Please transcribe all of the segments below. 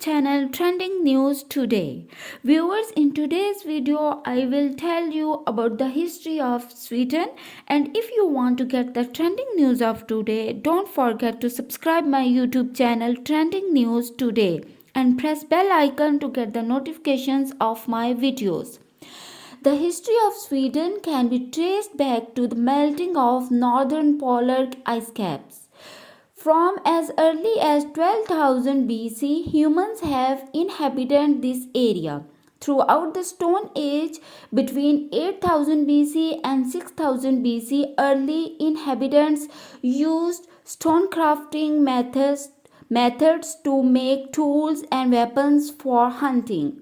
channel Trending News Today. Viewers, in today's video I will tell you about the history of Sweden, and if you want to get the trending news of today, don't forget to subscribe my YouTube channel Trending News Today and press bell icon to get the notifications of my videos. The history of Sweden can be traced back to the melting of northern polar ice caps. From as early as 12,000 BC, humans have inhabited this area. Throughout the Stone Age, between 8000 BC and 6000 BC, early inhabitants used stonecrafting methods to make tools and weapons for hunting.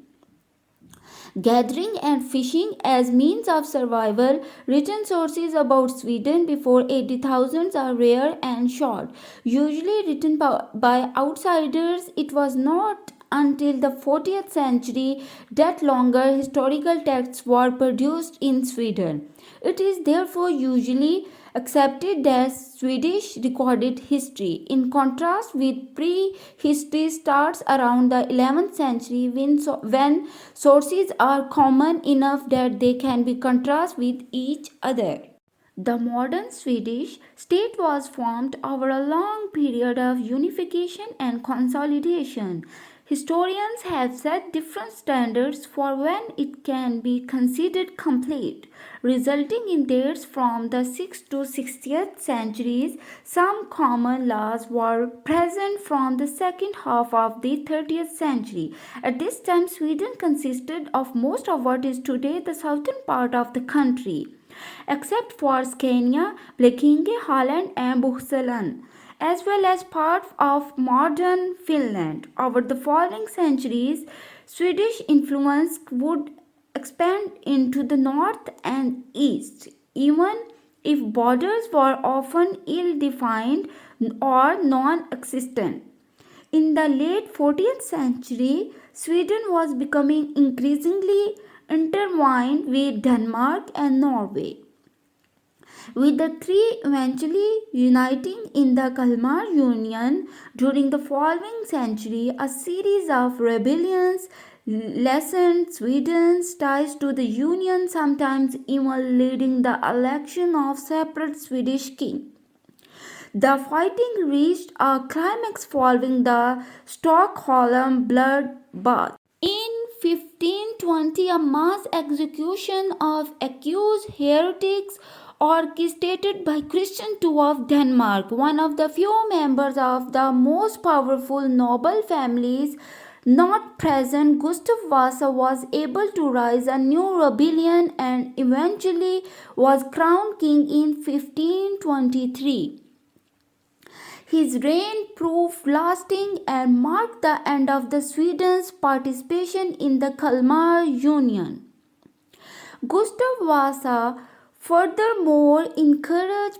Gathering and fishing as means of survival. Written sources about Sweden before 80,000 are rare and short. Usually written by outsiders, it was not until the 40th century that longer historical texts were produced in Sweden. It is therefore usually accepted as Swedish recorded history. In contrast with prehistory starts around the 11th century when sources are common enough that they can be contrasted with each other. The modern Swedish state was formed over a long period of unification and consolidation. Historians have set different standards for when it can be considered complete, resulting in dates from the 6th to 60th centuries. Some common laws were present from the second half of the 30th century. At this time, Sweden consisted of most of what is today the southern part of the country, except for Scania, Blekinge, Halland, and Bohuslän, as well as part of modern Finland. Over the following centuries, Swedish influence would expand into the north and east, even if borders were often ill defined or non existent. In the late 14th century, Sweden was becoming increasingly intertwined with Denmark and Norway, with the three eventually uniting in the Kalmar Union. During the following century, a series of rebellions lessened Sweden's ties to the Union, sometimes even leading the election of separate Swedish king. The fighting reached a climax following the Stockholm bloodbath. In 1520, a mass execution of accused heretics orchestrated by Christian II of Denmark, one of the few members of the most powerful noble families not present. Gustav Vasa was able to rise a new rebellion and eventually was crowned king in 1523. His reign proved lasting and marked the end of the Sweden's participation in the Kalmar Union. Gustav Vasa furthermore encouraged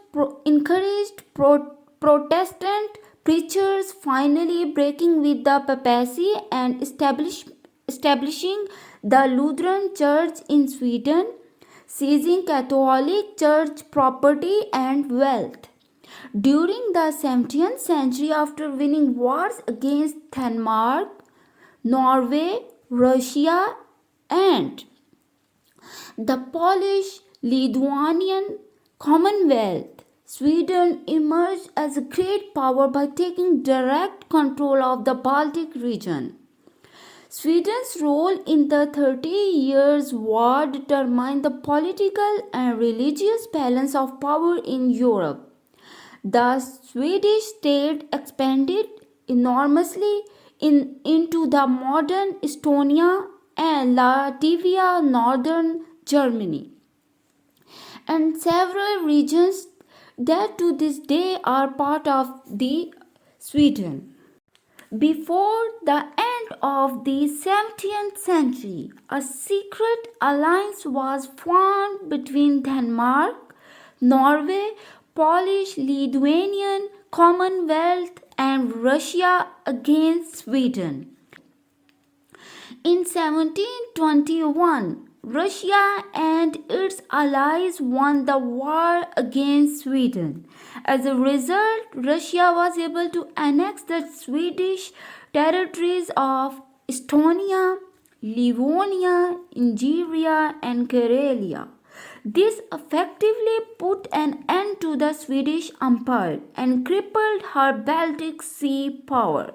Protestant preachers, finally breaking with the papacy and establishing the Lutheran Church in Sweden, seizing Catholic Church property and wealth. During the 17th century, after winning wars against Denmark, Norway, Russia, and the Polish-Lithuanian Commonwealth, Sweden emerged as a great power by taking direct control of the Baltic region. Sweden's role in the 30 Years' War determined the political and religious balance of power in Europe. The Swedish state expanded enormously into the modern Estonia and Latvia, northern Germany, and several regions that to this day are part of the Sweden. Before the end of the 17th century, a secret alliance was formed between Denmark, Norway, Polish-Lithuanian Commonwealth, and Russia against Sweden. In 1721, Russia and its allies won the war against Sweden. As a result, Russia was able to annex the Swedish territories of Estonia, Livonia, Ingria, and Karelia. This effectively put an end to the Swedish Empire and crippled her Baltic Sea power.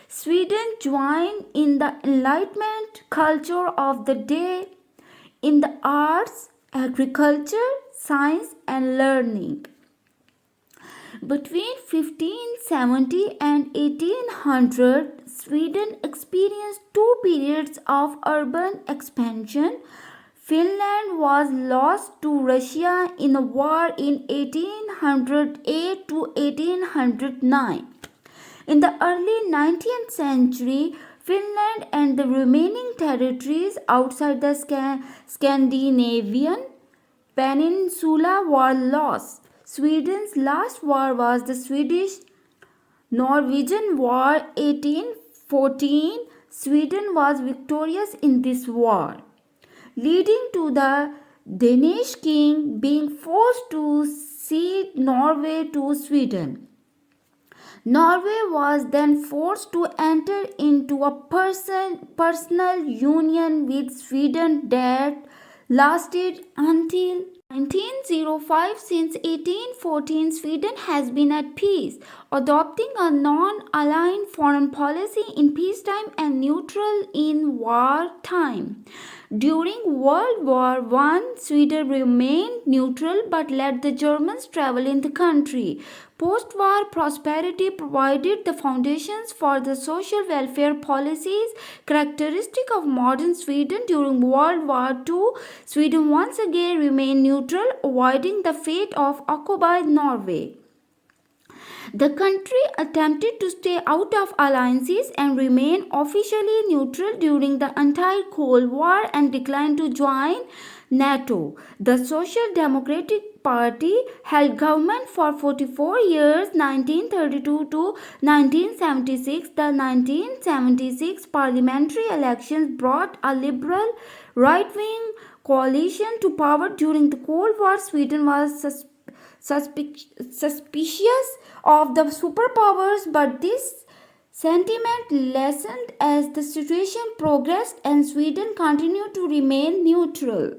Sweden joined in the Enlightenment culture of the day in the arts, agriculture, science, and learning. Between 1570 and 1800, Sweden experienced two periods of urban expansion. Finland was lost to Russia in a war in 1808 to 1809. In the early 19th century, Finland and the remaining territories outside the Scandinavian peninsula were lost. Sweden's last war was the Swedish-Norwegian War 1814. Sweden was victorious in this war, leading to the Danish king being forced to cede Norway to Sweden. Norway was then forced to enter into a personal union with Sweden that lasted until 1905. Since 1814, Sweden has been at peace, adopting a non-aligned foreign policy in peacetime and neutral in wartime. During World War I, Sweden remained neutral but let the Germans travel in the country. Post-war prosperity provided the foundations for the social welfare policies characteristic of modern Sweden. During World War II, Sweden once again remained neutral, avoiding the fate of occupied Norway. The country attempted to stay out of alliances and remain officially neutral during the entire Cold War and declined to join NATO. The Social Democratic Party held government for 44 years, 1932 to 1976. The 1976 parliamentary elections brought a liberal right-wing coalition to power. During the Cold War, Sweden was suspicious of the superpowers, but this sentiment lessened as the situation progressed and Sweden continued to remain neutral.